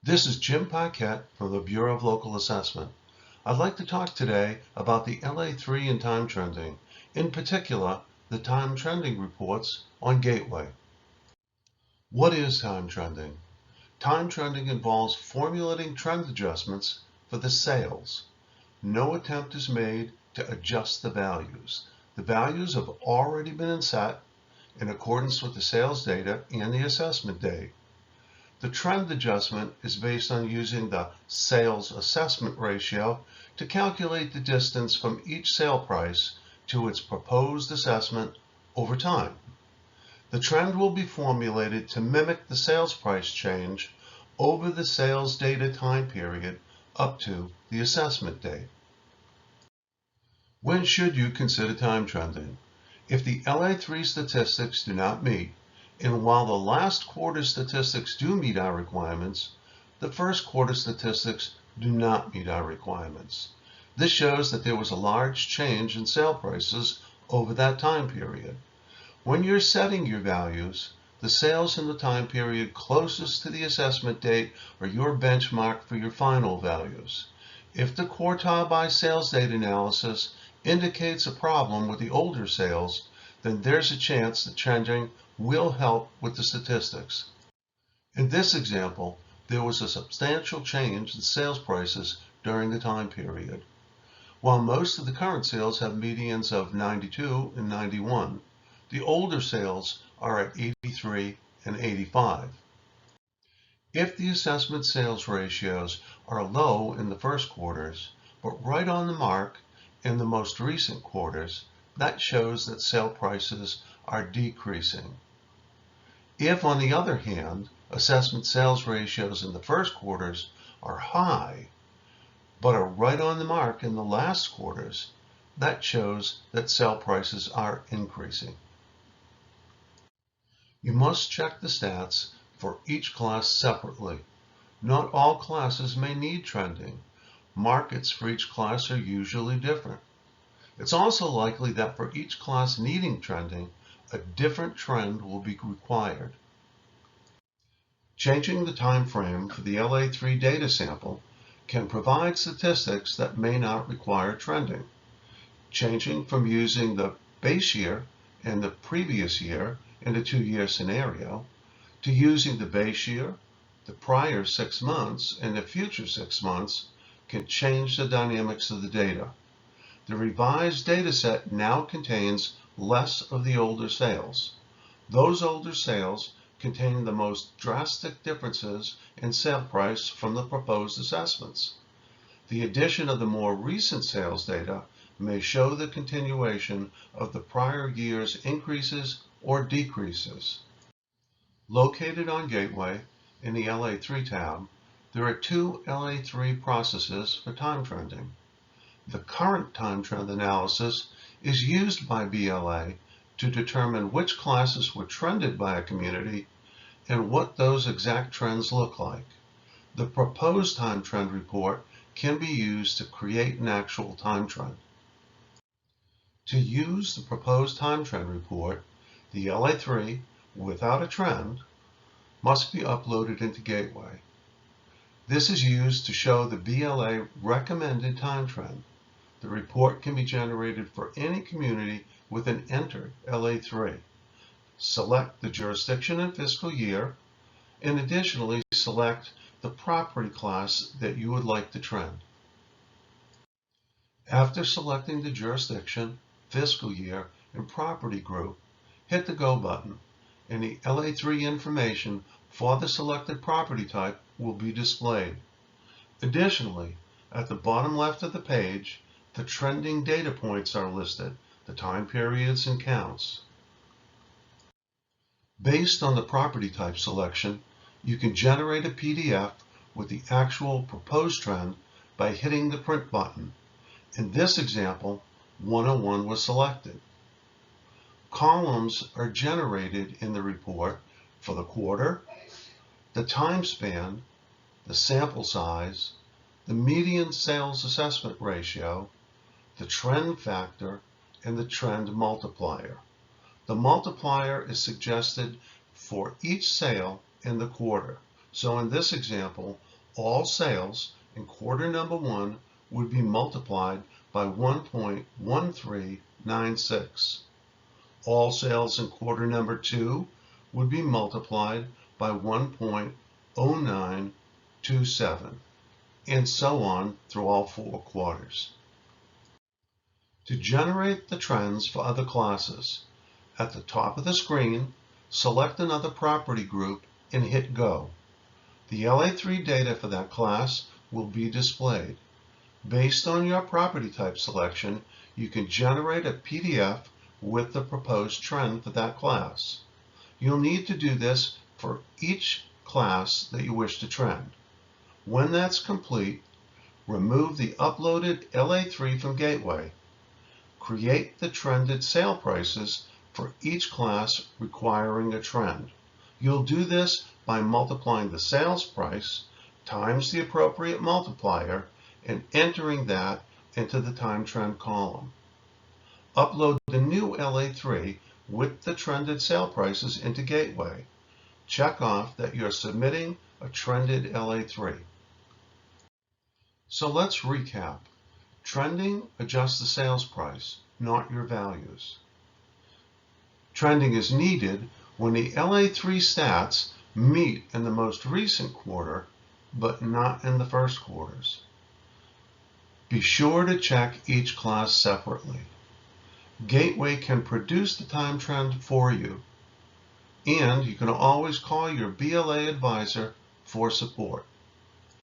This is Jim Paquette from the Bureau of Local Assessment. I'd like to talk today about the LA3 and time trending, in particular, the time trending reports on Gateway. What is time trending? Time trending involves formulating trend adjustments for the sales. No attempt is made to adjust the values. The values have already been set in accordance with the sales data and the assessment date. The trend adjustment is based on using the sales assessment ratio to calculate the distance from each sale price to its proposed assessment over time. The trend will be formulated to mimic the sales price change over the sales data time period up to the assessment date. When should you consider time trending? If the LA3 statistics do not meet, and while the last quarter statistics do meet our requirements, the first quarter statistics do not meet our requirements. This shows that there was a large change in sale prices over that time period. When you're setting your values, the sales in the time period closest to the assessment date are your benchmark for your final values. If the quartile by sales date analysis indicates a problem with the older sales, then there's a chance that trending will help with the statistics. In this example, there was a substantial change in sales prices during the time period. While most of the current sales have medians of 92 and 91, the older sales are at 83 and 85. If the assessment sales ratios are low in the first quarters, but right on the mark in the most recent quarters, that shows that sale prices are decreasing. If, on the other hand, assessment sales ratios in the first quarters are high, but are right on the mark in the last quarters, that shows that sale prices are increasing. You must check the stats for each class separately. Not all classes may need trending. Markets for each class are usually different. It's also likely that for each class needing trending, a different trend will be required. Changing the time frame for the LA3 data sample can provide statistics that may not require trending. Changing from using the base year and the previous year in a 2-year scenario to using the base year, the prior 6 months, and the future 6 months can change the dynamics of the data. The revised data set now contains less of the older sales. Those older sales contain the most drastic differences in sale price from the proposed assessments. The addition of the more recent sales data may show the continuation of the prior year's increases or decreases. Located on Gateway in the LA3 tab, there are 2 LA3 processes for time trending. The current time trend analysis is used by BLA to determine which classes were trended by a community and what those exact trends look like. The proposed time trend report can be used to create an actual time trend. To use the proposed time trend report, the LA3, without a trend, must be uploaded into Gateway. This is used to show the BLA recommended time trend. The report can be generated for any community with an entered LA3. Select the jurisdiction and fiscal year, and additionally select the property class that you would like to trend. After selecting the jurisdiction, fiscal year, and property group, hit the Go button, and the LA3 information for the selected property type will be displayed. Additionally, at the bottom left of the page, the trending data points are listed, the time periods and counts. Based on the property type selection, you can generate a PDF with the actual proposed trend by hitting the print button. In this example, 101 was selected. Columns are generated in the report for the quarter, the time span, the sample size, the median sales assessment ratio, the trend factor, and the trend multiplier. The multiplier is suggested for each sale in the quarter. So in this example, All sales in quarter number 1 would be multiplied by 1.1396. All sales in quarter number 2 would be multiplied by 1.0927, and so on through all 4 quarters. To generate the trends for other classes, at the top of the screen, select another property group and hit Go. The LA3 data for that class will be displayed. Based on your property type selection, you can generate a PDF with the proposed trend for that class. You'll need to do this for each class that you wish to trend. When that's complete, remove the uploaded LA3 from Gateway. Create the trended sale prices for each class requiring a trend. You'll do this by multiplying the sales price times the appropriate multiplier and entering that into the time trend column. Upload the new LA3 with the trended sale prices into Gateway. Check off that you're submitting a trended LA3. So let's recap. Trending adjusts the sales price, not your values. Trending is needed when the LA3 stats meet in the most recent quarter, but not in the first quarters. Be sure to check each class separately. Gateway can produce the time trend for you, and you can always call your BLA advisor for support.